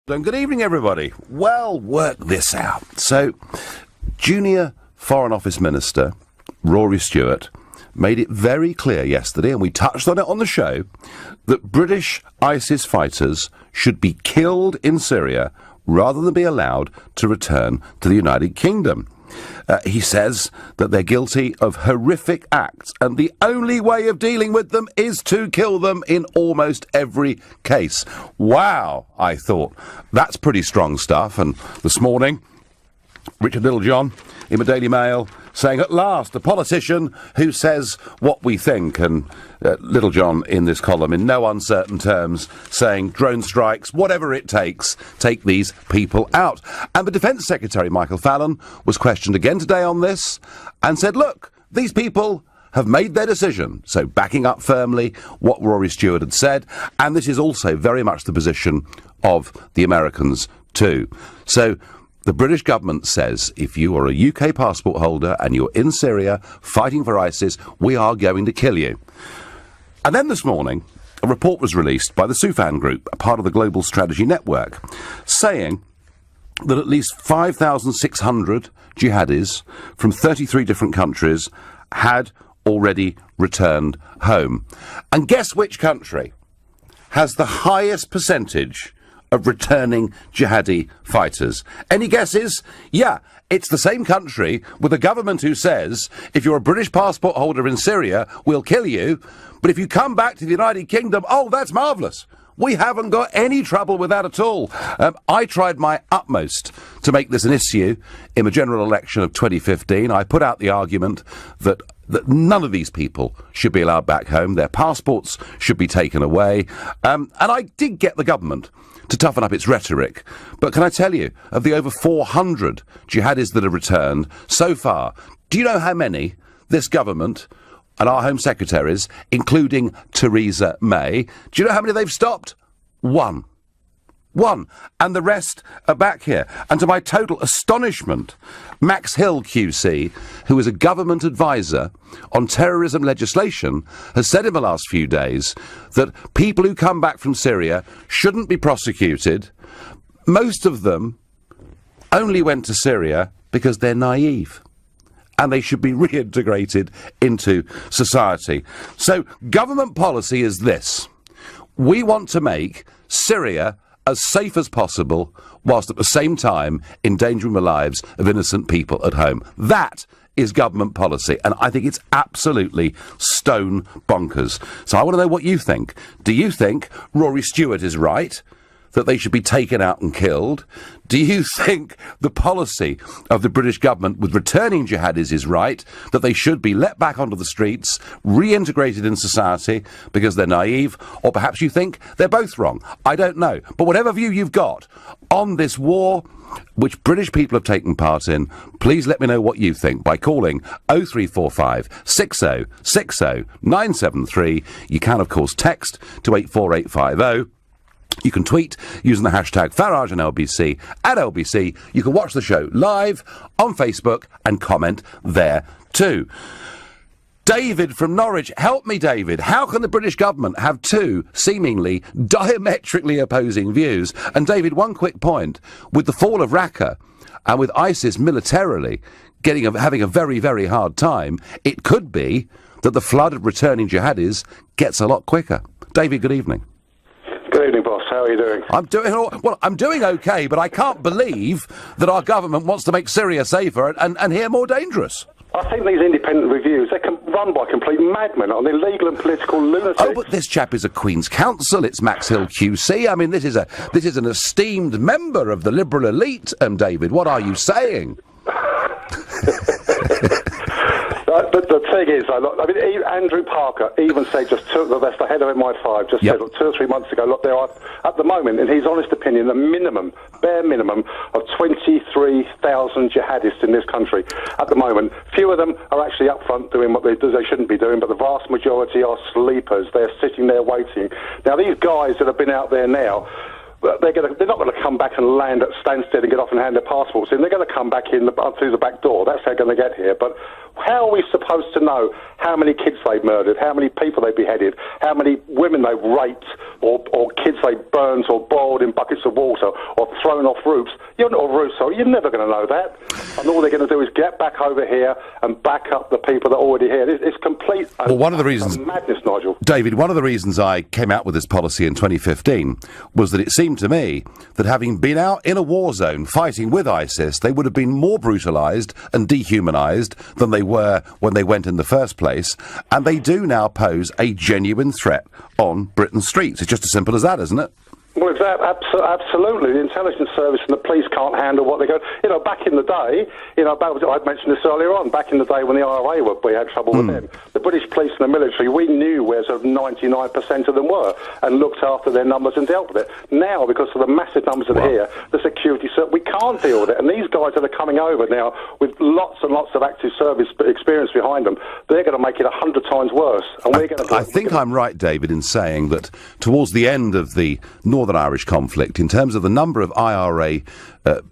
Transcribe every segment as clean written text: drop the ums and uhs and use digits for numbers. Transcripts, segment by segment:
And good evening, everybody. Well, work this out. So, Junior Foreign Office Minister Rory Stewart made it very clear yesterday, and we touched on it on the show, that British ISIS fighters should be killed in Syria rather than be allowed to return to the United Kingdom. He says that they're guilty of horrific acts, and the only way of dealing with them is to kill them in almost every case. Wow, I thought. That's pretty strong stuff. And this morning, Richard Littlejohn in the Daily Mail saying, at last, a politician who says what we think. And Littlejohn in this column, in no uncertain terms, saying drone strikes, whatever it takes, take these people out. And the Defence Secretary, Michael Fallon, was questioned again today on this and said, look, these people have made their decision. So backing up firmly what Rory Stewart had said. And this is also very much the position of the Americans too. So the British government says if you are a UK passport holder and you're in Syria fighting for ISIS, we are going to kill you. And then this morning, a report was released by the Soufan Group, a part of the Global Strategy Network, saying that at least 5,600 jihadis from 33 different countries had already returned home. And guess which country has the highest percentage of returning jihadi fighters? Any guesses? Yeah, it's the same country with a government who says, if you're a British passport holder in Syria, we'll kill you. But if you come back to the United Kingdom, oh, that's marvellous. We haven't got any trouble with that at all. I tried my utmost to make this an issue in the general election of 2015. I put out the argument that none of these people should be allowed back home. Their passports should be taken away. And I did get the government to toughen up its rhetoric. But can I tell you, of the over 400 jihadis that have returned so far, do you know how many this government and our Home Secretaries, including Theresa May, do you know how many they've stopped? One. And the rest are back here. And to my total astonishment, Max Hill QC, who is a government advisor on terrorism legislation, has said in the last few days that people who come back from Syria shouldn't be prosecuted. Most of them only went to Syria because they're naive, and they should be reintegrated into society. So government policy is this. We want to make Syria as safe as possible, whilst at the same time endangering the lives of innocent people at home. That is government policy, and I think it's absolutely stone bonkers. So I want to know what you think. Do you think Rory Stewart is right, that they should be taken out and killed? Do you think the policy of the British government with returning jihadis is right, that they should be let back onto the streets, reintegrated in society because they're naive? Or perhaps you think they're both wrong. I don't know. But whatever view you've got on this war which British people have taken part in, please let me know what you think by calling 0345 60 60 973. You can, of course, text to 84850. You can tweet using the hashtag Farage and LBC at LBC. You can watch the show live on Facebook and comment there too. David from Norwich. Help me, David. How can the British government have two seemingly diametrically opposing views? And David, one quick point. With the fall of Raqqa and with ISIS militarily having a very, very hard time, it could be that the flood of returning jihadis gets a lot quicker. David, good evening. Good evening, boss. How are you doing? I'm doing okay, but I can't believe that our government wants to make Syria safer and here more dangerous. I think these independent reviews, they're run by complete madmen on illegal and political lunatics. Oh, but this chap is a Queen's Counsel. It's Max Hill QC. I mean, this is an esteemed member of the liberal elite. David, what are you saying? The thing is, Andrew Parker even said, that's the head of MI5, said 2 or 3 months ago, look, there are, at the moment, in his honest opinion, a bare minimum of 23,000 jihadists in this country. At the moment, few of them are actually up front doing what they shouldn't be doing, but the vast majority are sleepers. They're sitting there waiting. Now, these guys that have been out there now, they're not going to come back and land at Stansted and get off and hand their passports in. They're going to come back in through the back door. That's how they're going to get here. But how are we supposed to know how many kids they've murdered, how many people they beheaded, how many women they've raped, or kids they burned or boiled in buckets of water, or thrown off roofs? You're never going to know that. And all they're going to do is get back over here and back up the people that are already here. It's complete one of the reasons, madness, Nigel. David, one of the reasons I came out with this policy in 2015 was that it seemed to me that having been out in a war zone fighting with ISIS, they would have been more brutalised and dehumanised than they were when they went in the first place, and they do now pose a genuine threat on Britain's streets. It's just as simple as that, isn't it? Well, absolutely. The intelligence service and the police can't handle what they go. Back in the day, I mentioned this earlier on. Back in the day when the IRA we had trouble with them. The British police and the military, we knew where sort of 99% of them were and looked after their numbers and dealt with it. Now, because of the massive numbers that are here, the security service, we can't deal with it. And these guys that are coming over now with lots and lots of active service experience behind them, they're going to make it 100 times worse. And we're going to. I think I'm right, David, in saying that towards the end of the Northern Irish conflict, in terms of the number of IRA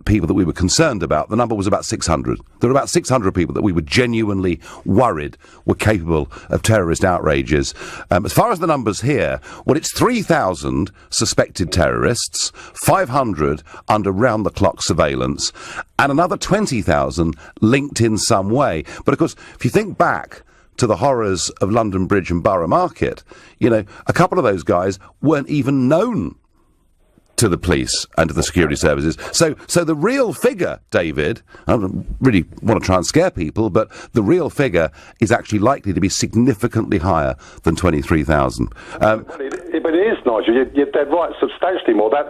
people that we were concerned about, the number was about 600. There were about 600 people that we were genuinely worried were capable of terrorist outrages. As far as the numbers here, well, it's 3,000 suspected terrorists, 500 under round-the-clock surveillance, and another 20,000 linked in some way. But, of course, if you think back to the horrors of London Bridge and Borough Market, a couple of those guys weren't even known to the police and to the security services. So the real figure, David, I don't really want to try and scare people, but the real figure is actually likely to be significantly higher than 23,000. But it is, Nigel. You're dead right. Substantially more. That's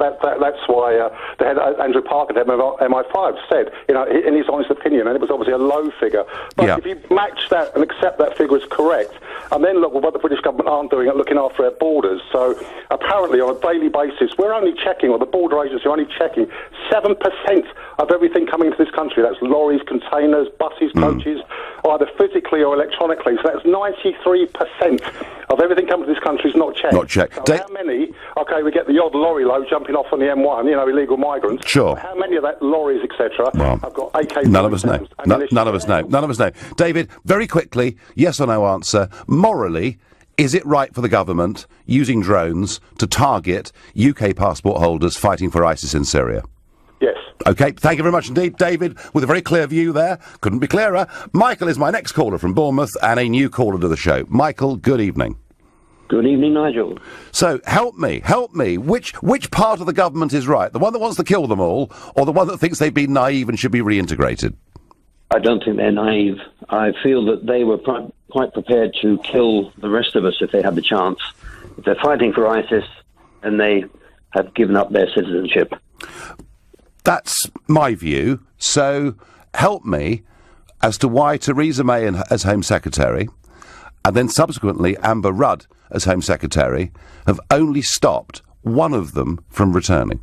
why the head, Andrew Parker, the head of MI5, said, in his honest opinion, and it was obviously a low figure. But if you match that and accept that figure is correct, and then look at what the British government aren't doing at looking after their borders. So apparently, on a daily basis, we're only checking, or the border agency are only checking 7% of everything coming into this country. That's lorries, containers, buses, coaches, either physically or electronically. So that's 93% of everything coming to this country is not checked. Not checked. So how many? Okay, we get the odd lorry load jumping off on the M1, illegal migrants. Sure. How many of that lorries, etc.? Well, I've got AK. None of us know. None of us know. None of us know. David, very quickly, yes or no answer. Morally, is it right for the government using drones to target UK passport holders fighting for ISIS in Syria? Yes. OK, thank you very much indeed, David, with a very clear view there. Couldn't be clearer. Michael is my next caller from Bournemouth and a new caller to the show. Michael, good evening. Good evening, Nigel. So, help me. Which part of the government is right? The one that wants to kill them all, or the one that thinks they've been naive and should be reintegrated? I don't think they're naive. I feel that they were quite prepared to kill the rest of us if they had the chance. If they're fighting for ISIS, and they have given up their citizenship. That's my view. So, help me as to why Theresa May as Home Secretary, and then subsequently Amber Rudd as Home Secretary, have only stopped one of them from returning.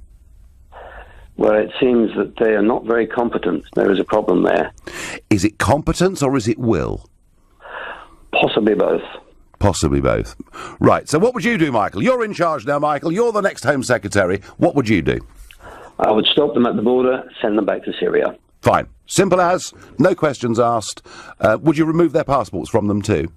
Well, it seems that they are not very competent. There is a problem there. Is it competence or is it will? Possibly both. Possibly both. Right, so what would you do, Michael? You're in charge now, Michael. You're the next Home Secretary. What would you do? I would stop them at the border, send them back to Syria. Fine. Simple as, no questions asked. Would you remove their passports from them too?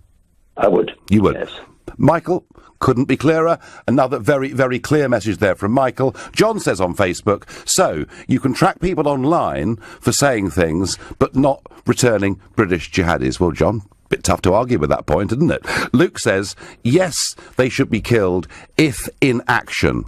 I would. You would? Yes. Michael, couldn't be clearer. Another very, very clear message there from Michael. John says on Facebook, so you can track people online for saying things, but not returning British jihadis. Well, John, bit tough to argue with that point, isn't it? Luke says, yes, they should be killed if in action.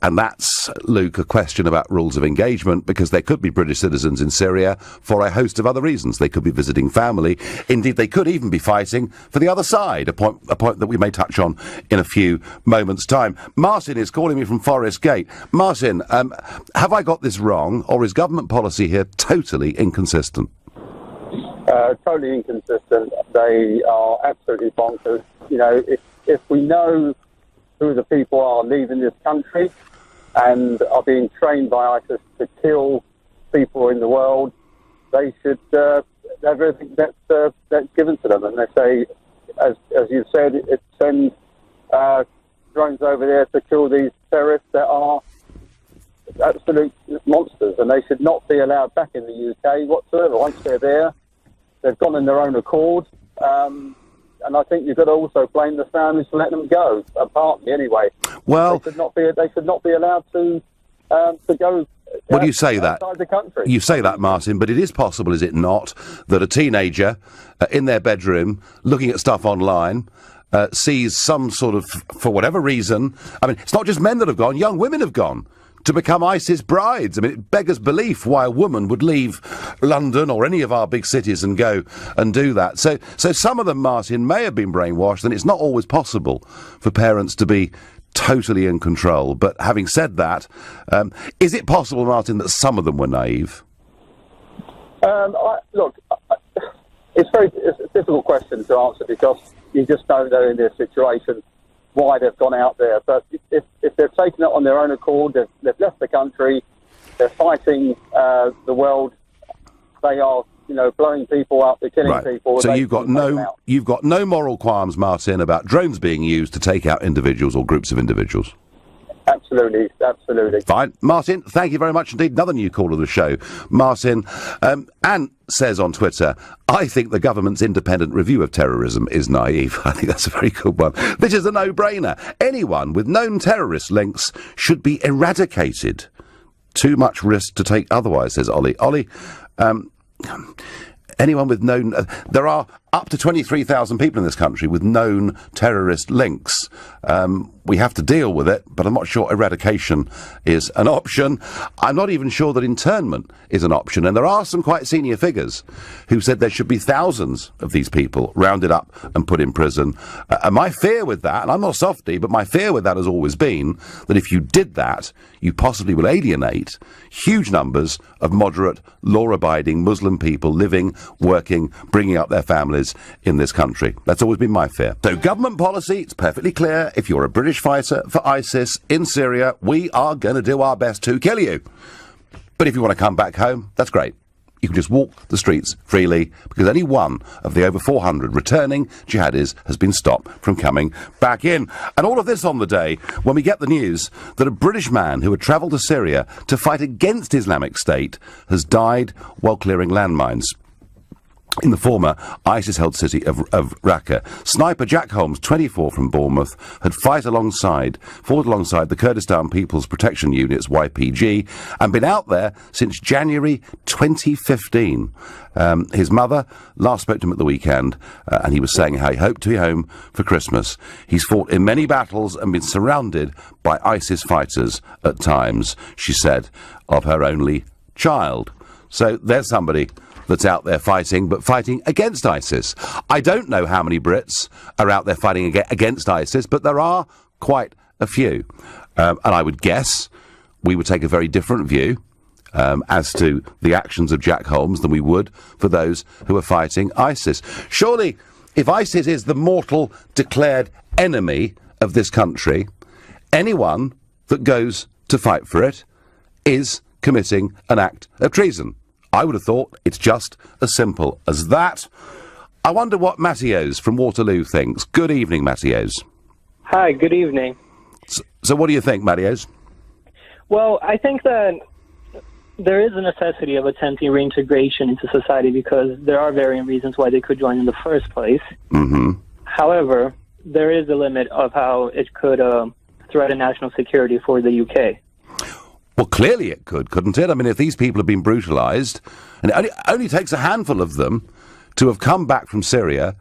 And that's, Luke, a question about rules of engagement, because there could be British citizens in Syria for a host of other reasons. They could be visiting family. Indeed, they could even be fighting for the other side, a point that we may touch on in a few moments' time. Martin is calling me from Forest Gate. Martin, have I got this wrong, or is government policy here totally inconsistent? Totally inconsistent. They are absolutely bonkers. If we know who the people are leaving this country and are being trained by ISIS to kill people in the world, they should have everything that's given to them. And they say, as you've said, it sends drones over there to kill these terrorists that are absolute monsters, and they should not be allowed back in the UK whatsoever. Once they're there, they've gone in their own accord. And I think you've got to also blame the families for letting them go, partly anyway. Well, they should not be allowed to go. Well, you say that. Outside the country. You say that, Martin, but it is possible, is it not, that a teenager in their bedroom looking at stuff online sees some sort of, for whatever reason, I mean, it's not just men that have gone, young women have gone to become ISIS brides. I mean, it beggars belief why a woman would leave London or any of our big cities and go and do that. So some of them, Martin, may have been brainwashed, and it's not always possible for parents to be totally in control. But having said that, is it possible, Martin, that some of them were naive? It's a difficult question to answer because you just don't know in their situation why they've gone out there. But if they've taken it on their own accord, they've left the country, they're fighting the world, they are, blowing people up, they're killing people. So you've got no moral qualms, Martin, about drones being used to take out individuals or groups of individuals. Absolutely. Fine. Martin, thank you very much indeed. Another new caller to the show. Martin, Anne says on Twitter, I think the government's independent review of terrorism is naive. I think that's a very good one. This is a no-brainer. Anyone with known terrorist links should be eradicated. Too much risk to take otherwise, says Ollie. Ollie, anyone with known... there are up to 23,000 people in this country with known terrorist links. We have to deal with it, but I'm not sure eradication is an option. I'm not even sure that internment is an option. And there are some quite senior figures who said there should be thousands of these people rounded up and put in prison. And my fear with that, and I'm not a softie, but my fear with that has always been that if you did that, you possibly will alienate huge numbers of moderate, law-abiding Muslim people living, working, bringing up their families in this country. That's always been my fear. So government policy, it's perfectly clear. If you're a British fighter for ISIS in Syria, we are going to do our best to kill you. But if you want to come back home, that's great. You can just walk the streets freely because only one of the over 400 returning jihadis has been stopped from coming back in. And all of this on the day when we get the news that a British man who had travelled to Syria to fight against Islamic State has died while clearing landmines in the former ISIS-held city of Raqqa. Sniper Jack Holmes, 24, from Bournemouth, had fought alongside the Kurdistan People's Protection Units, YPG, and been out there since January 2015. His mother last spoke to him at the weekend, and he was saying how he hoped to be home for Christmas. He's fought in many battles and been surrounded by ISIS fighters at times, she said, of her only child. So there's somebody that's out there fighting, but fighting against ISIS. I don't know how many Brits are out there fighting against ISIS, but there are quite a few. And I would guess we would take a very different view as to the actions of Jack Holmes than we would for those who are fighting ISIS. Surely, if ISIS is the mortal declared enemy of this country, anyone that goes to fight for it is committing an act of treason. I would have thought it's just as simple as that. I wonder what Mattios from Waterloo thinks. Good evening, Mattios. Hi, good evening. So what do you think, Mattios? Well, I think that there is a necessity of attempting reintegration into society because there are varying reasons why they could join in the first place. Mm-hmm. However, there is a limit of how it could threaten national security for the UK. Well, clearly it could, couldn't it? I mean, if these people have been brutalised, and it only takes a handful of them to have come back from Syria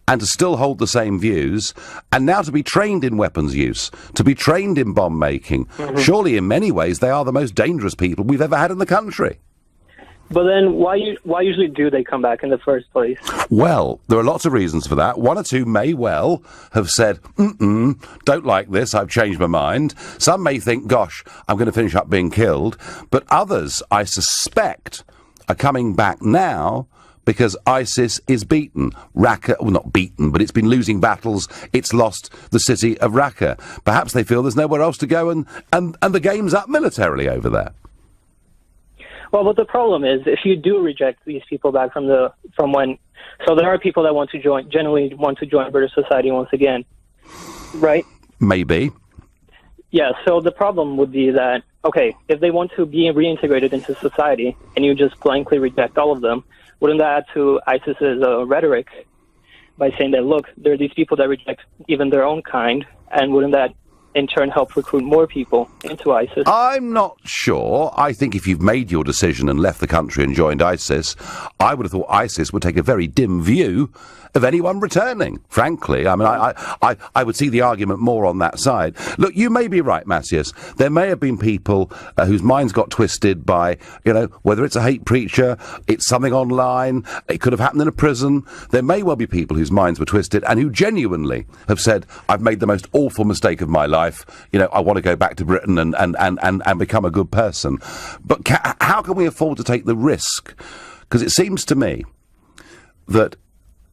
and to still hold the same views, and now to be trained in weapons use, to be trained in bomb making. Mm-hmm. Surely, in many ways, they are the most dangerous people we've ever had in the country. But then why usually do they come back in the first place? Well, there are lots of reasons for that. One or two may well have said, don't like this, I've changed my mind. Some may think, gosh, I'm going to finish up being killed. But others, I suspect, are coming back now because ISIS is beaten. Raqqa, well, not beaten, but it's been losing battles. It's lost the city of Raqqa. Perhaps they feel there's nowhere else to go and the game's up militarily over there. Well, but the problem is, if you do reject these people back so there are people that generally want to join British society once again, right? Maybe. Yeah, so the problem would be that okay, if they want to be reintegrated into society and you just blankly reject all of them, wouldn't that add to ISIS's rhetoric by saying that, look, there are these people that reject even their own kind, and wouldn't that in turn help recruit more people into ISIS? I'm not sure. I think if you've made your decision and left the country and joined ISIS, I would have thought ISIS would take a very dim view of anyone returning, frankly. I mean, I would see the argument more on that side. Look, you may be right, Matthias. There may have been people whose minds got twisted by, whether it's a hate preacher, it's something online, it could have happened in a prison. There may well be people whose minds were twisted and who genuinely have said, I've made the most awful mistake of my life. I want to go back to Britain and become a good person. But how can we afford to take the risk? Because it seems to me that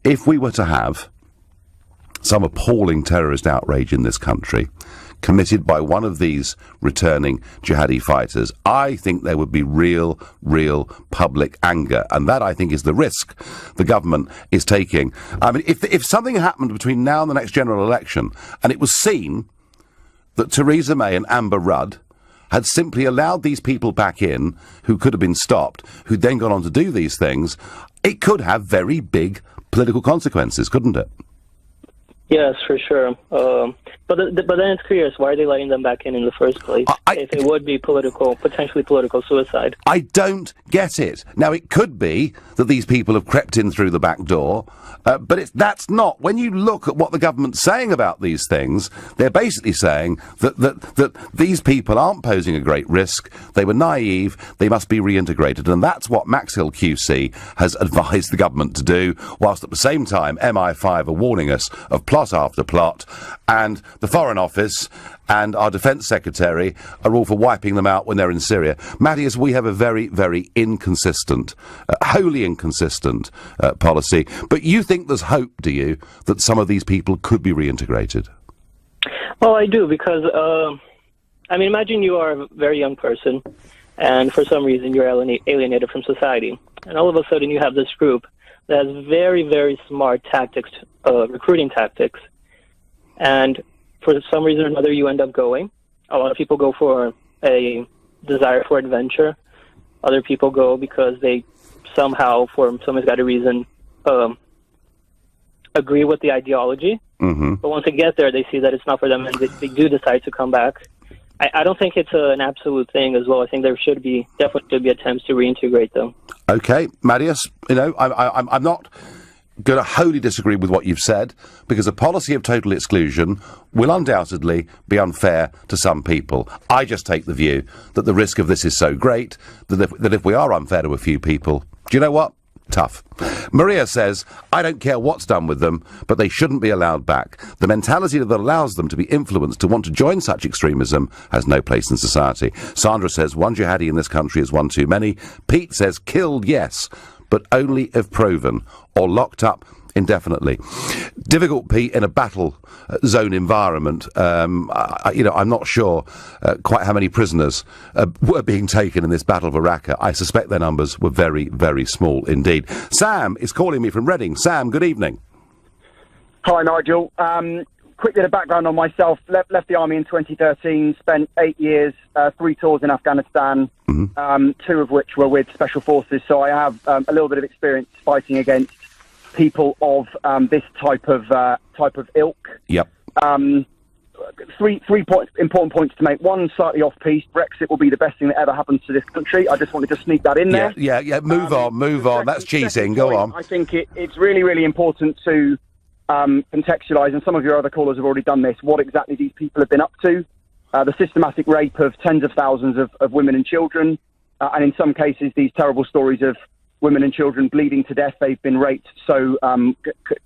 if we were to have some appalling terrorist outrage in this country committed by one of these returning jihadi fighters, I think there would be real public anger. And that, I think, is the risk the government is taking. I mean, if something happened between now and the next general election, and it was seen that Theresa May and Amber Rudd had simply allowed these people back in who could have been stopped, who'd then gone on to do these things, it could have very big political consequences, couldn't it? Yes, for sure. But then it's curious, why are they letting them back in the first place? If it would be potentially political suicide. I don't get it. Now, it could be that these people have crept in through the back door, but that's not. When you look at what the government's saying about these things, they're basically saying that these people aren't posing a great risk, they were naive, they must be reintegrated, and that's what Max Hill QC has advised the government to do, whilst at the same time MI5 are warning us of plot after plot, and the Foreign Office and our Defence Secretary are all for wiping them out when they're in Syria. Matthias, we have a very, very inconsistent, wholly inconsistent policy. But you think there's hope, do you, that some of these people could be reintegrated? Well, I do, because, imagine you are a very young person, and for some reason you're alienated from society. And all of a sudden you have this group that has very, very smart tactics, recruiting tactics. And for some reason or another, you end up going. A lot of people go for a desire for adventure. Other people go because they somehow, for some misguided reason, agree with the ideology. Mm-hmm. But once they get there, they see that it's not for them, and they do decide to come back. I don't think it's an absolute thing as well. I think there definitely should be attempts to reintegrate them. Okay, Matthias, I'm not going to wholly disagree with what you've said, because a policy of total exclusion will undoubtedly be unfair to some people. I just take the view that the risk of this is so great that if we are unfair to a few people, do you know what? Tough. Maria says, I don't care what's done with them, but they shouldn't be allowed back. The mentality that allows them to be influenced to want to join such extremism has no place in society. Sandra says, one jihadi in this country is one too many. Pete says, killed, yes, but only if proven, or locked up indefinitely. Difficult, Pete, in a battle zone environment. I'm not sure quite how many prisoners were being taken in this Battle of Raqqa. I suspect their numbers were very, very small indeed. Sam is calling me from Reading. Sam, good evening. Hi, Nigel. Quick bit of background on myself. Left the army in 2013, spent 8 years, 3 tours in Afghanistan, 2 of which were with Special Forces, so I have a little bit of experience fighting against people of this type of ilk. Yep. 3 important points to make. One, slightly off-piece. Brexit will be the best thing that ever happens to this country. I just wanted to sneak that in there. Yeah. Move on. That's cheating. Go on. I think it's really, really important to contextualise, and some of your other callers have already done this, what exactly these people have been up to. The systematic rape of tens of thousands of women and children, and in some cases these terrible stories of women and children bleeding to death. They've been raped so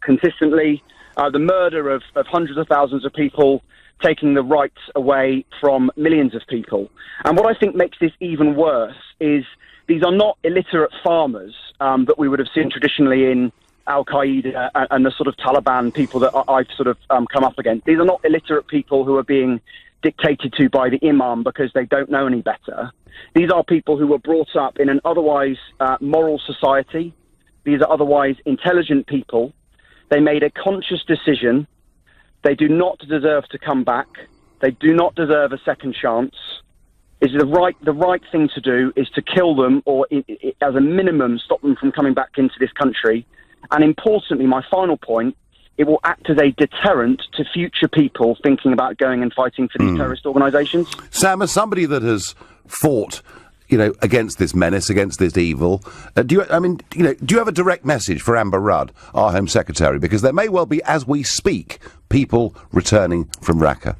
consistently. The murder of hundreds of thousands of people, taking the rights away from millions of people. And what I think makes this even worse is these are not illiterate farmers that we would have seen traditionally in Al-Qaeda and the sort of Taliban people that I've sort of come up against. These are not illiterate people who are being dictated to by the imam because they don't know any better. These are people who were brought up in an otherwise moral society. These are otherwise intelligent people. They made a conscious decision. They do not deserve to come back. They do not deserve a second chance. is the right thing to do is to kill them, or as a minimum stop them from coming back into this country. And importantly, my final point, it will act as a deterrent to future people thinking about going and fighting for these terrorist organisations. Sam, as somebody that has fought, against this menace, against this evil, do you have a direct message for Amber Rudd, our Home Secretary? Because there may well be, as we speak, people returning from Raqqa.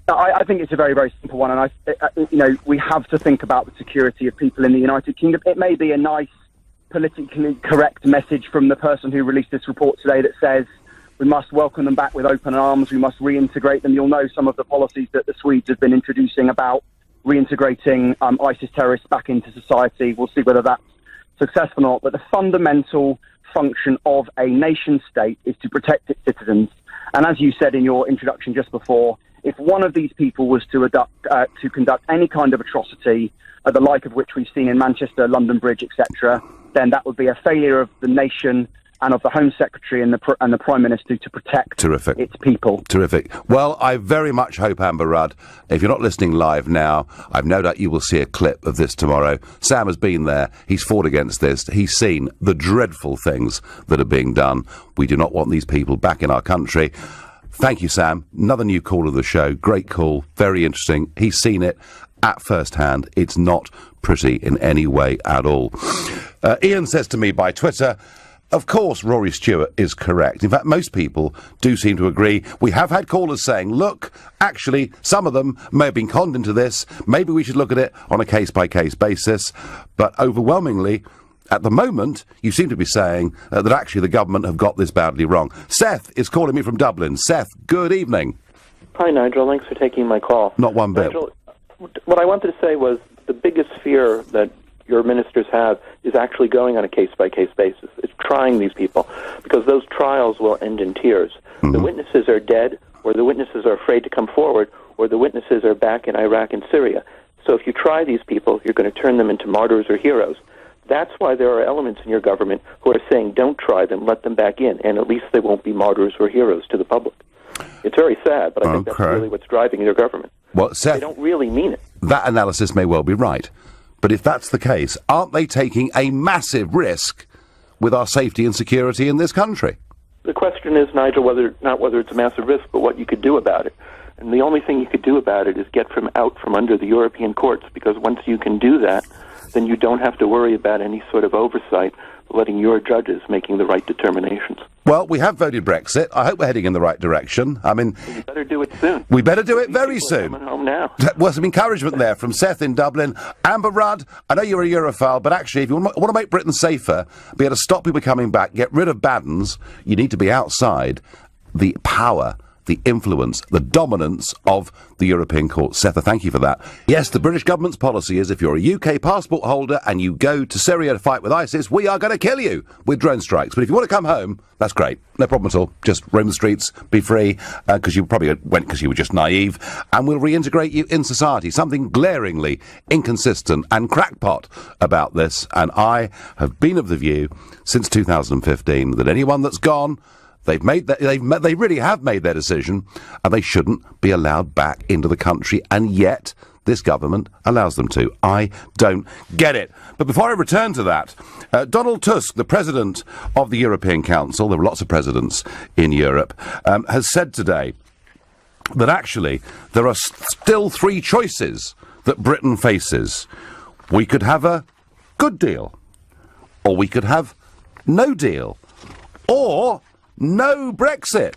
I think it's a very, very simple one, and we have to think about the security of people in the United Kingdom. It may be a nice, politically correct message from the person who released this report today that says we must welcome them back with open arms, we must reintegrate them. You'll know some of the policies that the Swedes have been introducing about reintegrating ISIS terrorists back into society. We'll see whether that's successful or not. But the fundamental function of a nation state is to protect its citizens. And as you said in your introduction just before, if one of these people was to conduct any kind of atrocity, the like of which we've seen in Manchester, London Bridge, etc., then that would be a failure of the nation and of the Home Secretary and the Prime Minister to protect its people. Terrific. Well, I very much hope, Amber Rudd, if you're not listening live now, I've no doubt you will see a clip of this tomorrow. Sam has been there. He's fought against this. He's seen the dreadful things that are being done. We do not want these people back in our country. Thank you, Sam. Another new call of the show. Great call. Very interesting. He's seen it at first hand. It's not pretty in any way at all. Ian says to me by Twitter, of course Rory Stewart is correct. In fact, most people do seem to agree. We have had callers saying, look, actually, some of them may have been conned into this. Maybe we should look at it on a case-by-case basis. But overwhelmingly, at the moment, you seem to be saying that actually the government have got this badly wrong. Seth is calling me from Dublin. Seth, good evening. Hi, Nigel. Thanks for taking my call. Not one bit. Nigel, what I wanted to say was the biggest fear that your ministers have is actually going on a case-by-case basis. It's trying these people, because those trials will end in tears. Mm-hmm. The witnesses are dead, or the witnesses are afraid to come forward, or the witnesses are back in Iraq and Syria. So if you try these people, you're going to turn them into martyrs or heroes. That's why there are elements in your government who are saying, don't try them, let them back in, and at least they won't be martyrs or heroes to the public. It's very sad, but I think that's really what's driving your government. Well, Seth, they don't really mean it. That analysis may well be right. But if that's the case, aren't they taking a massive risk with our safety and security in this country? The question is, Nigel, not whether it's a massive risk, but what you could do about it. And the only thing you could do about it is get out from under the European courts, because once you can do that, then you don't have to worry about any sort of oversight, letting your judges making the right determinations. Well, we have voted Brexit. I hope we're heading in the right direction. I mean, we better do it soon. We better do it very soon. Coming home now. Well, some encouragement there from Seth in Dublin. Amber Rudd, I know you're a Europhile, but actually, if you want to make Britain safer, be able to stop people coming back, get rid of bad uns, you need to be outside the power, the influence, the dominance of the European court. Seth, thank you for that. Yes, the British government's policy is if you're a UK passport holder and you go to Syria to fight with ISIS, we are going to kill you with drone strikes. But if you want to come home, that's great. No problem at all. Just roam the streets, be free, because you probably went because you were just naive, and we'll reintegrate you in society. Something glaringly inconsistent and crackpot about this, and I have been of the view since 2015 that anyone that's gone, they really have made their decision, and they shouldn't be allowed back into the country, and yet this government allows them to. I don't get it. But before I return to that, Donald Tusk, the president of the European Council, there are lots of presidents in Europe, has said today that actually there are still three choices that Britain faces. We could have a good deal, or we could have no deal, or no Brexit.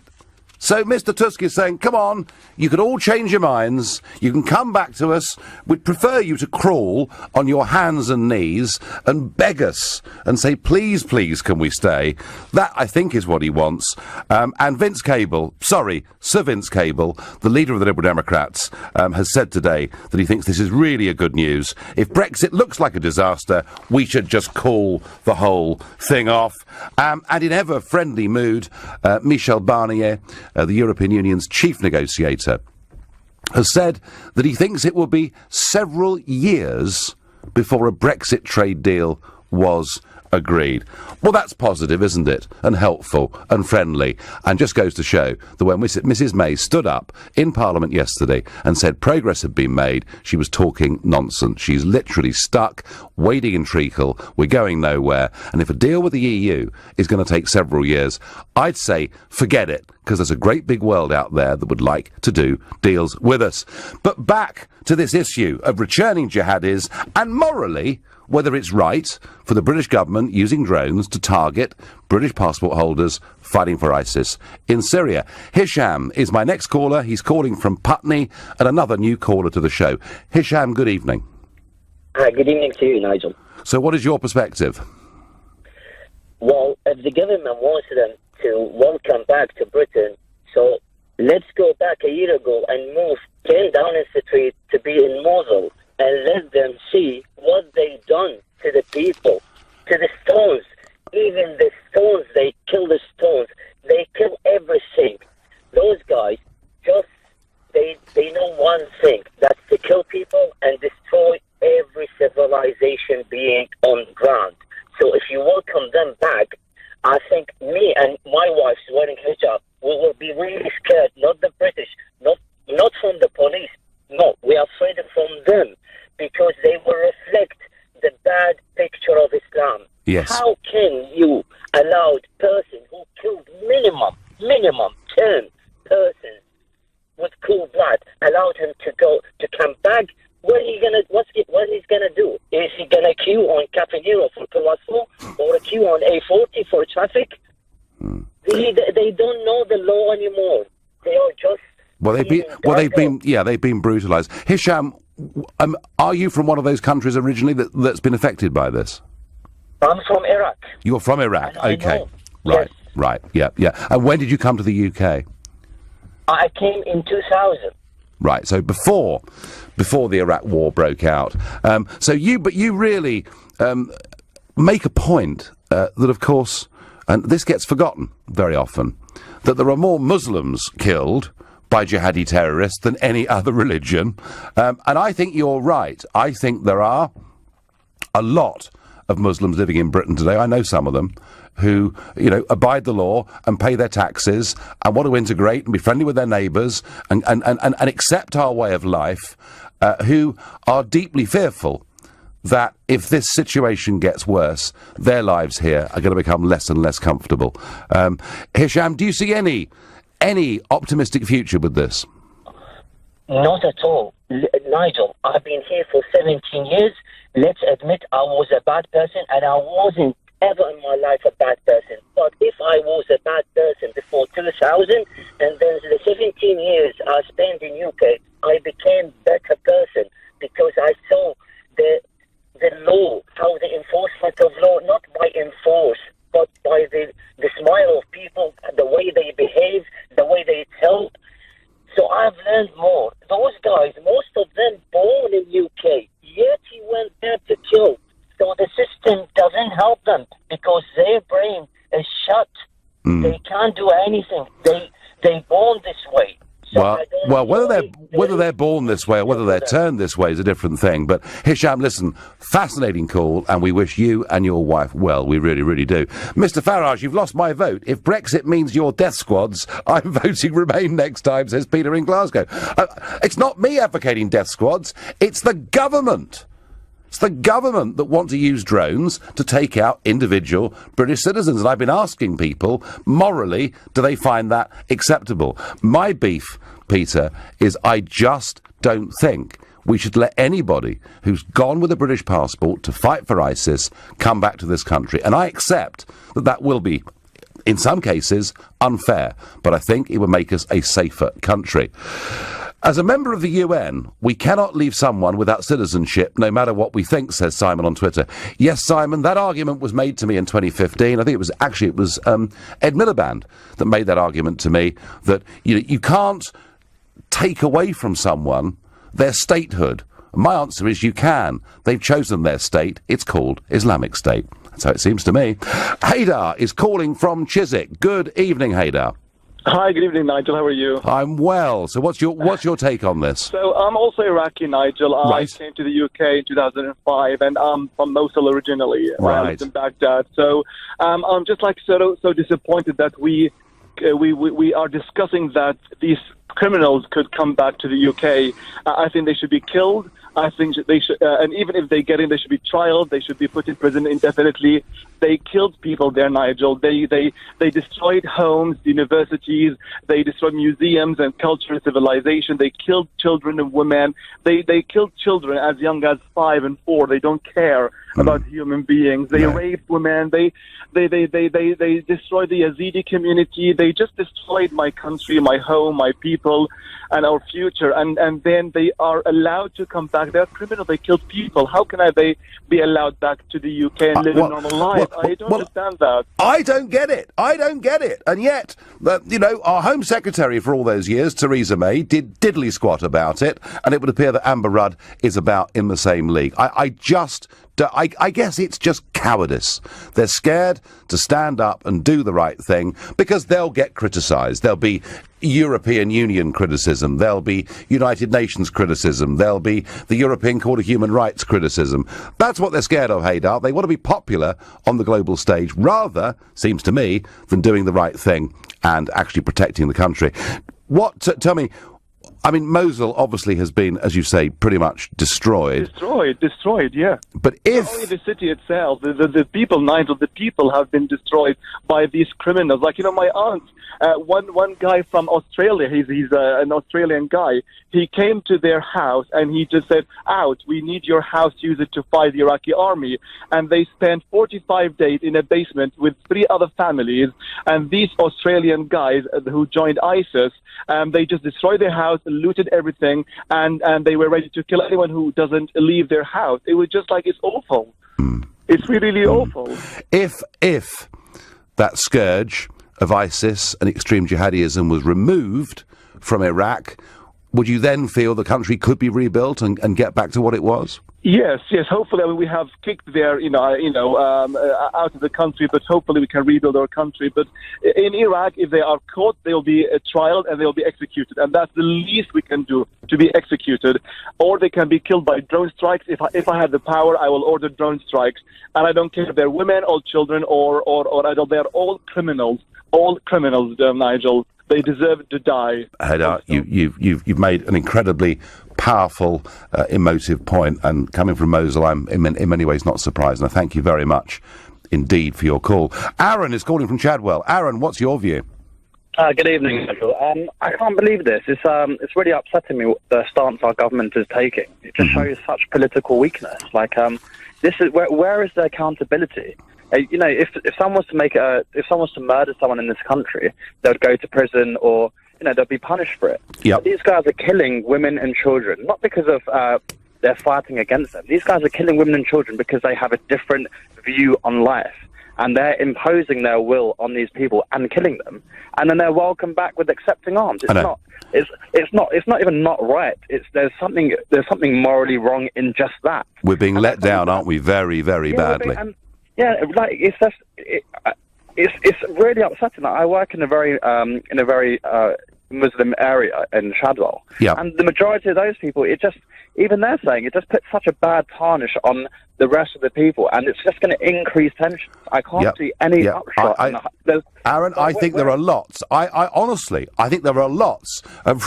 So Mr Tusk is saying, come on, you can all change your minds, you can come back to us, we'd prefer you to crawl on your hands and knees and beg us and say, please, please, can we stay? That, I think, is what he wants. And Sir Vince Cable, the leader of the Liberal Democrats, has said today that he thinks this is really a good news. If Brexit looks like a disaster, we should just call the whole thing off. And in ever-friendly mood, Michel Barnier, the European Union's chief negotiator, has said that he thinks it will be several years before a Brexit trade deal was Agreed. Well, that's positive, isn't it? And helpful and friendly. And just goes to show that when Mrs May stood up in Parliament yesterday and said progress had been made, she was talking nonsense. She's literally stuck, wading in treacle. We're going nowhere. And if a deal with the EU is going to take several years, I'd say forget it, because there's a great big world out there that would like to do deals with us. But back to this issue of returning jihadis and morally whether it's right for the British government using drones to target British passport holders fighting for ISIS in Syria. Hisham is my next caller. He's calling from Putney, and another new caller to the show. Hisham, good evening. Hi, good evening to you, Nigel. So what is your perspective? Well, if the government wants them to welcome back to Britain, so let's go back a year ago and move Ken Downing Street to be in Mosul and let them see what they've done to the people, to the stones. Even the stones, they kill the stones. They kill everything. Those guys they know one thing, that's to kill people and destroy every civilization being on ground. So if you welcome them back, I think me and my wife's wearing hijab, we will be really scared, not the British, not from the police. No, we are afraid from them, because they will reflect the bad picture of Islam. Yes. How can you allow a person who killed minimum 10 persons with cool blood, allowed him to come back? What he's gonna do? Is he gonna queue on Caponero for Palazzo or a queue on A40 for traffic? They don't know the law anymore. They are just they've been brutalised. Hisham, are you from one of those countries originally that's been affected by this? I'm from Iraq. You're from Iraq, okay. Yes. Right, yeah. And when did you come to the UK? I came in 2000. Right, so before the Iraq War broke out. But you really make a point that, of course, and this gets forgotten very often, that there are more Muslims killed by jihadi terrorists than any other religion. And I think you're right. I think there are a lot of Muslims living in Britain today, I know some of them, who, abide the law and pay their taxes and want to integrate and be friendly with their neighbours and accept our way of life, who are deeply fearful that if this situation gets worse, their lives here are going to become less and less comfortable. Hisham, do you see any optimistic future with this? Not at all. Nigel, I've been here for 17 years. Let's admit I was a bad person, and I wasn't ever in my life a bad person. But if I was a bad person before 2000, and then the 17 years I spent in UK, I became a better person because I saw the law, how the enforcement of law, not by enforce, but by the smile of people, the way they behave, the way they tell. So I've learned more. Those guys, most of them born in UK, yet he went there to kill. So the system doesn't help them because their brain is shut. They can't do anything. They born this way. So whether they're born this way or whether they're turned this way is a different thing. But Hisham, listen, fascinating call, and we wish you and your wife well. We really, really do. Mr. Farage, you've lost my vote. If Brexit means your death squads, I'm voting Remain next time, says Peter in Glasgow. It's not me advocating death squads. It's the government. It's the government that want to use drones to take out individual British citizens. And I've been asking people, morally, do they find that acceptable? My beef, Peter, is I just don't think we should let anybody who's gone with a British passport to fight for ISIS come back to this country. And I accept that will be, in some cases, unfair. But I think it would make us a safer country. As a member of the UN, we cannot leave someone without citizenship, no matter what we think, says Simon on Twitter. Yes, Simon, that argument was made to me in 2015. I think it was Ed Miliband that made that argument to me, that you can't take away from someone their statehood. My answer is you can. They've chosen their state. It's called Islamic State. That's how it seems to me. Haydar is calling from Chiswick. Good evening, Haydar. Hi, good evening, Nigel. How are you? I'm well. So what's your take on this? So I'm also Iraqi, Nigel. I Right. came to the UK in 2005, and I'm from Mosul originally. I lived in Baghdad. So I'm just like so disappointed that we are discussing that these criminals could come back to the UK. I think they should be killed. I think they should, and even if they get in, they should be trialed. They should be put in prison indefinitely. They killed people there, Nigel. They destroyed homes, universities. They destroyed museums and culture and civilization. They killed children and women. They killed children as young as 5 and 4. They don't care about human beings. They raped women. They destroyed the Yazidi community. They just destroyed my country, my home, my people, and our future. And then they are allowed to come back. They're criminal. They killed people. How can they be allowed back to the UK and live a normal life? I don't understand that. I don't get it. And yet, our Home Secretary for all those years, Theresa May, did diddly squat about it, and it would appear that Amber Rudd is about in the same league. I guess it's just cowardice. They're scared to stand up and do the right thing because they'll get criticised. There'll be European Union criticism. There'll be United Nations criticism. There'll be the European Court of Human Rights criticism. That's what they're scared of, Haydar. They want to be popular on the global stage rather, seems to me, than doing the right thing and actually protecting the country. Tell me, I mean, Mosul obviously has been, as you say, pretty much destroyed. Destroyed, yeah. But if... Not only the city itself, the people, Nigel, the people have been destroyed by these criminals. Like, my aunt, one guy from Australia, he's an Australian guy, he came to their house and he just said, out, we need your house, use it to fight the Iraqi army. And they spent 45 days in a basement with 3 other families. And these Australian guys who joined ISIS, they just destroyed their house, looted everything, and they were ready to kill anyone who doesn't leave their house. It was just like, it's awful. It's really awful. If that scourge of ISIS and extreme jihadism was removed from Iraq, would you then feel the country could be rebuilt and get back to what it was? Yes. Hopefully, we have kicked their, out of the country, but hopefully we can rebuild our country. But in Iraq, if they are caught, they will be trialed and they will be executed, and that's the least we can do, to be executed. Or they can be killed by drone strikes. If I had the power, I will order drone strikes, and I don't care if they're women or children or adults. They are all criminals, Nigel. They deserve to die. Haydar, you've made an incredibly powerful, emotive point, and coming from Mosul, I'm in many ways not surprised, and I thank you very much indeed for your call. Aaron is calling from Chadwell. Aaron, what's your view? Good evening, Nigel. I can't believe this. It's really upsetting me, the stance our government is taking. It just shows such political weakness. Like, this is where is the accountability? If someone was to murder someone in this country, they would go to prison or, they'll be punished for it. Yep. These guys are killing women and children, not because of they're fighting against them. These guys are killing women and children because they have a different view on life. And they're imposing their will on these people and killing them. And then they're welcomed back with accepting arms. It's not even not right. There's something morally wrong in just that. We're being let down, aren't we? Very, very badly. It's really upsetting. I work in a very Muslim area in Chadwell, and the majority of those people, even they're saying it just puts such a bad tarnish on the rest of the people, and it's just going to increase tension. I can't see any upshot. Aaron, I think there are lots. I honestly think there are lots of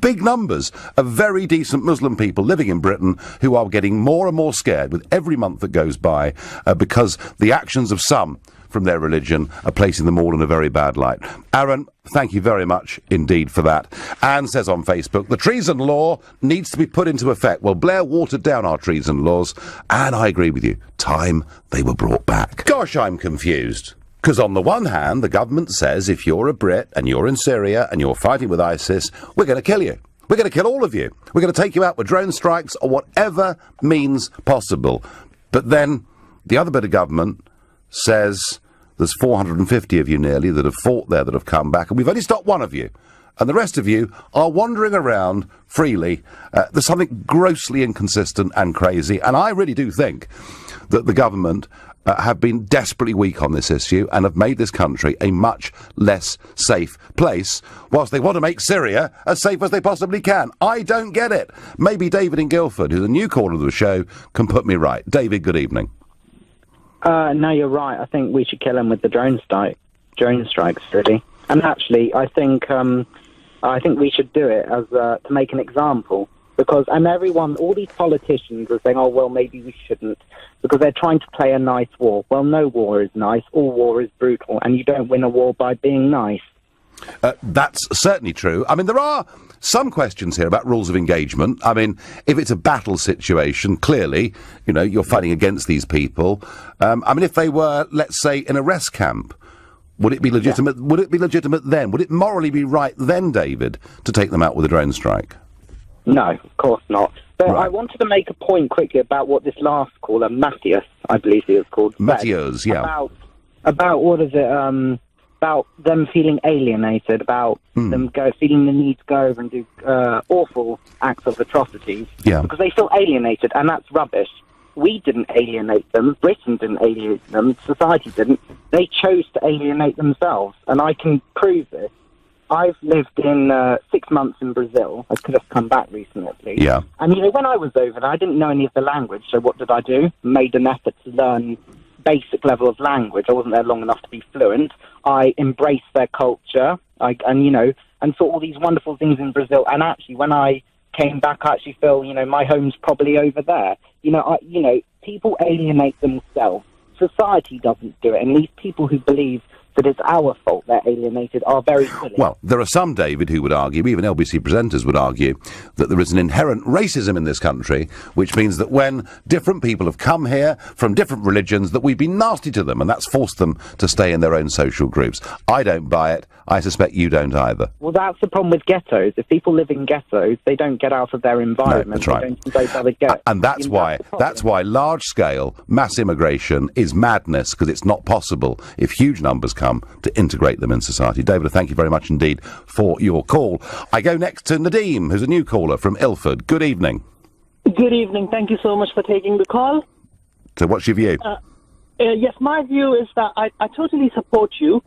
big numbers of very decent Muslim people living in Britain who are getting more and more scared with every month that goes by because the actions of some from their religion are placing them all in a very bad light. Aaron, thank you very much indeed for that. Anne says on Facebook, the treason law needs to be put into effect. Well, Blair watered down our treason laws, and I agree with you. Time they were brought back. Gosh, I'm confused. Because on the one hand, the government says if you're a Brit and you're in Syria and you're fighting with ISIS, we're going to kill you. We're going to kill all of you. We're going to take you out with drone strikes or whatever means possible. But then the other bit of government says there's 450 of you nearly that have fought there that have come back, and we've only stopped one of you. And the rest of you are wandering around freely. There's something grossly inconsistent and crazy, and I really do think that the government have been desperately weak on this issue and have made this country a much less safe place, whilst they want to make Syria as safe as they possibly can. I don't get it. Maybe David in Guildford, who's a new caller to the show, can put me right. David, good evening. No, you're right. I think we should kill him with the drone strikes, really. And actually, I think we should do it as to make an example. Because, and all these politicians are saying, oh, well, maybe we shouldn't, because they're trying to play a nice war. Well, no war is nice. All war is brutal, and you don't win a war by being nice. That's certainly true. I mean, there are some questions here about rules of engagement. I mean, if it's a battle situation, clearly, you're fighting against these people. I mean, if they were, let's say, in a rest camp, would it be legitimate? Yeah. Would it be legitimate then? Would it morally be right then, David, to take them out with a drone strike? No, of course not. But right. I wanted to make a point quickly about what this last caller, Matthias, I believe he was called, Matthias, yeah. About what is it, about them feeling alienated, about them feeling the need to go over and do awful acts of atrocities. Yeah. Because they feel alienated, and that's rubbish. We didn't alienate them, Britain didn't alienate them, society didn't. They chose to alienate themselves, and I can prove this. I've lived in 6 months in Brazil. I could have come back recently. Yeah. And, when I was over there, I didn't know any of the language, so what did I do? Made an effort to learn basic level of language. I wasn't there long enough to be fluent. I embraced their culture, and saw all these wonderful things in Brazil. And actually, when I came back, I actually feel, my home's probably over there. People alienate themselves. Society doesn't do it, and these people who believe that it's our fault they're alienated are very silly. Well, there are some, David, who would argue, even LBC presenters would argue, that there is an inherent racism in this country, which means that when different people have come here from different religions, that we've been nasty to them, and that's forced them to stay in their own social groups. I don't buy it. I suspect you don't either. Well, that's the problem with ghettos. If people live in ghettos, they don't get out of their environment. No, that's right. They don't get. And that's why large-scale mass immigration is madness, because it's not possible, if huge numbers come, to integrate them in society. David, thank you very much indeed for your call. I go next to Nadeem, who's a new caller from Ilford. Good evening. Good evening. Thank you so much for taking the call. So what's your view? Yes, my view is that I totally support you.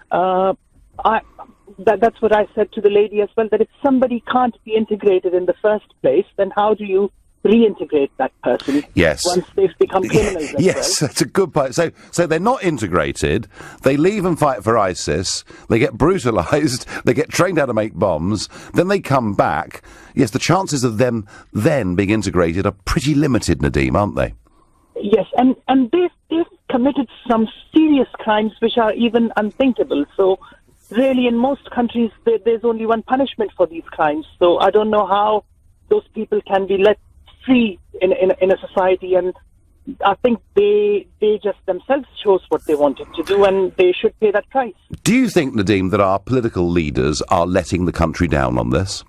That's what I said to the lady as well, that if somebody can't be integrated in the first place, then how do you reintegrate that person? Yes. Once they've become criminals as yes, that's a good point. So they're not integrated, they leave and fight for ISIS, they get brutalised, they get trained how to make bombs, then they come back. Yes, the chances of them then being integrated are pretty limited, Nadeem, aren't they? Yes, and they've committed some serious crimes which are even unthinkable. So really, in most countries, there's only one punishment for these crimes. So I don't know how those people can be let free in a society, and I think they just themselves chose what they wanted to do, and they should pay that price. Do you think, Nadeem, that our political leaders are letting the country down on this?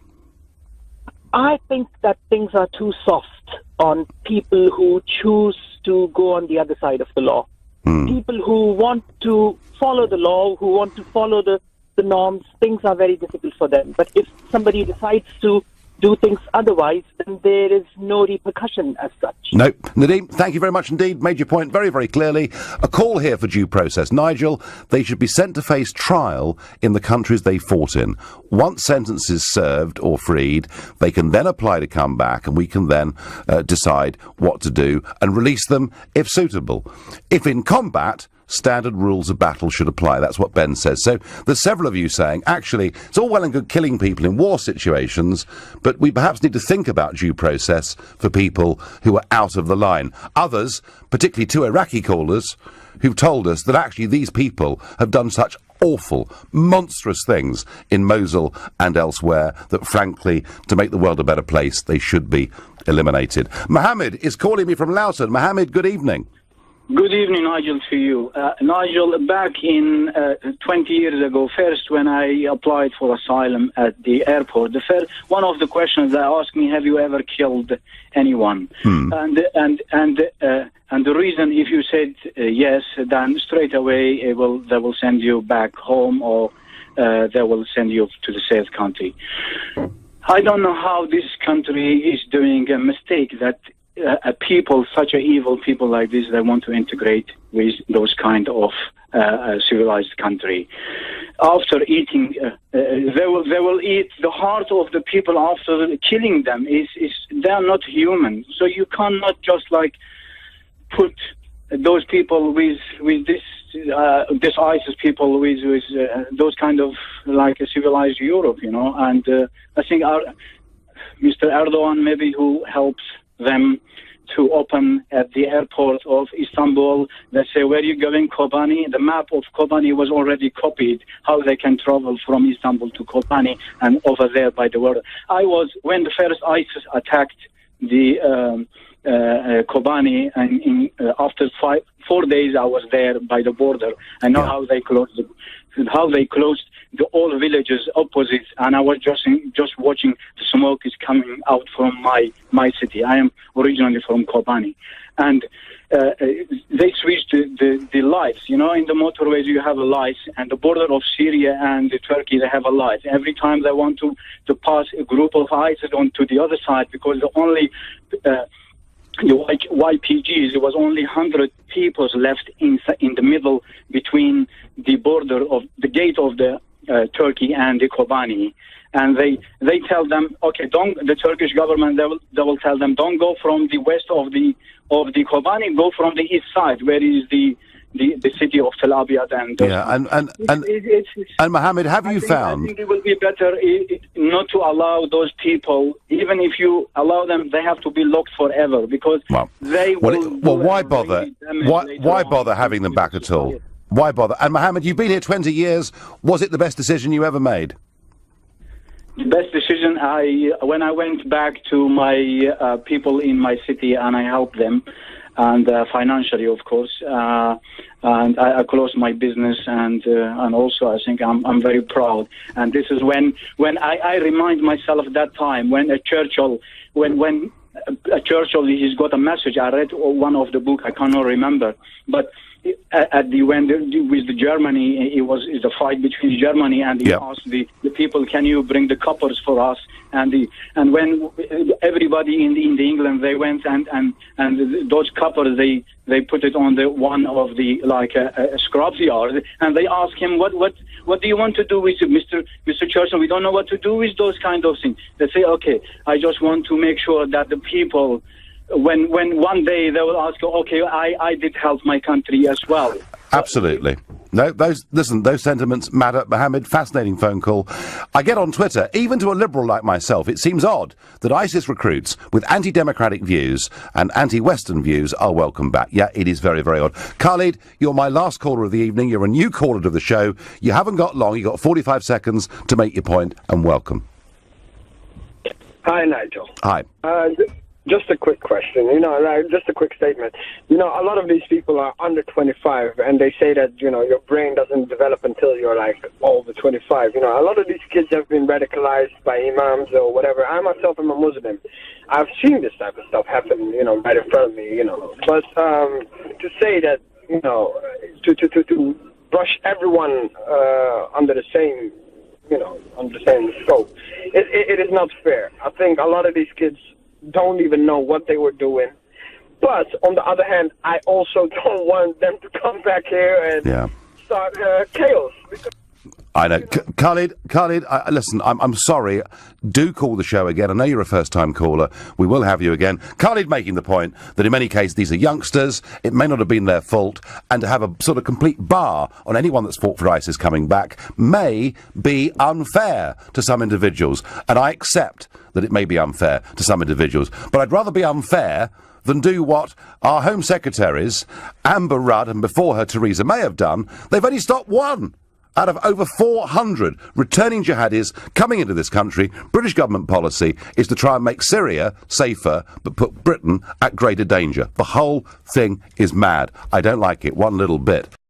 I think that things are too soft on people who choose to go on the other side of the law. People who want to follow the law, who want to follow the norms, things are very difficult for them. But if somebody decides to do things otherwise, then there is no repercussion as such. No. Nadeem, thank you very much indeed. Made your point very, very clearly. A call here for due process. Nigel, they should be sent to face trial in the countries they fought in. Once sentence is served or freed, they can then apply to come back, and we can then decide what to do and release them if suitable. If in combat, standard rules of battle should apply. That's what Ben says. So there's several of you saying, actually, it's all well and good killing people in war situations, but we perhaps need to think about due process for people who are out of the line. Others, particularly two Iraqi callers, who've told us that actually these people have done such awful, monstrous things in Mosul and elsewhere that, frankly, to make the world a better place, they should be eliminated. Mohammed is calling me from Loughton. Mohammed, good evening. Good evening, Nigel, to you. Nigel, back in 20 years ago, first when I applied for asylum at the airport, one of the questions they asked me, have you ever killed anyone? And the reason, if you said yes, then straight away they will send you back home, or they will send you to the safe country. I don't know how this country is doing a mistake that people, such a evil people like this, they want to integrate with those kind of civilized country. After eating, they will eat the heart of the people after killing them. They are not human. So you cannot just like put those people with this ISIS people with those kind of like a civilized Europe, you know. And I think Mr. Erdogan maybe who helps them to open at the airport of Istanbul. They say, where are you going, Kobani? The map of Kobani was already copied, how they can travel from Istanbul to Kobani and over there by the border. When the first ISIS attacked the Kobani, and after 4 days I was there by the border. I know how they closed the old villages opposite, and I was just watching the smoke is coming out from my city. I am originally from Kobani, and they switched the lights. You know, in the motorways you have a light, and the border of Syria and Turkey they have a light. Every time they want to pass a group of ISIS onto the other side, because the only the YPGs, there was only 100 people left in the middle between the border of the gate of the Turkey and the Kobani, and they tell them, okay, the Turkish government they will tell them, don't go from the west of the Kobani, go from the east side, where is the city of Tel Abyad. And Mohammed, have you found? I think it will be better not to allow those people. Even if you allow them, they have to be locked forever, because they will. Well, why bother? Why bother having them back at all? Why bother? And Mohammed, you've been here 20 years. Was it the best decision you ever made? The best decision, when I went back to my people in my city and I helped them, and financially, of course, and I closed my business, and also I think I'm very proud. And this is when I remind myself of that time when Churchill, he's got a message. I read one of the book, I cannot remember, but at the when with the Germany, it's a fight between Germany, and he asked the people, can you bring the coppers for us? And when everybody in the England, they went and those coppers, they put it on the one of the like a scrubs yard, and they asked him, what do you want to do with it, Mr. Churchill? We don't know what to do with those kind of things. They say, okay, I just want to make sure that the people, when one day they will ask, okay, I did help my country as well. Absolutely. No, those sentiments matter. Mohammed, fascinating phone call. I get on Twitter, even to a liberal like myself, it seems odd that ISIS recruits with anti-democratic views and anti-Western views are welcome back. Yeah, it is very, very odd. Khalid, you're my last caller of the evening. You're a new caller to the show. You haven't got long. You've got 45 seconds to make your point, and welcome. Hi, Nigel. Hi. Just a quick question, just a quick statement. A lot of these people are under 25, and they say that, your brain doesn't develop until you're, over 25. A lot of these kids have been radicalized by imams or whatever. I myself am a Muslim. I've seen this type of stuff happen, right in front of me, But to say that, to brush everyone under the same, under the same scope, it is not fair. I think a lot of these kids don't even know what they were doing. But on the other hand, I also don't want them to come back here and start chaos. I know. Khalid, listen, I'm sorry. Do call the show again. I know you're a first-time caller. We will have you again. Khalid making the point that in many cases these are youngsters. It may not have been their fault. And to have a sort of complete bar on anyone that's fought for ISIS coming back may be unfair to some individuals. And I accept that it may be unfair to some individuals. But I'd rather be unfair than do what our Home Secretaries, Amber Rudd, and before her Theresa May have done. They've only stopped one out of over 400 returning jihadis coming into this country. British government policy is to try and make Syria safer, but put Britain at greater danger. The whole thing is mad. I don't like it one little bit.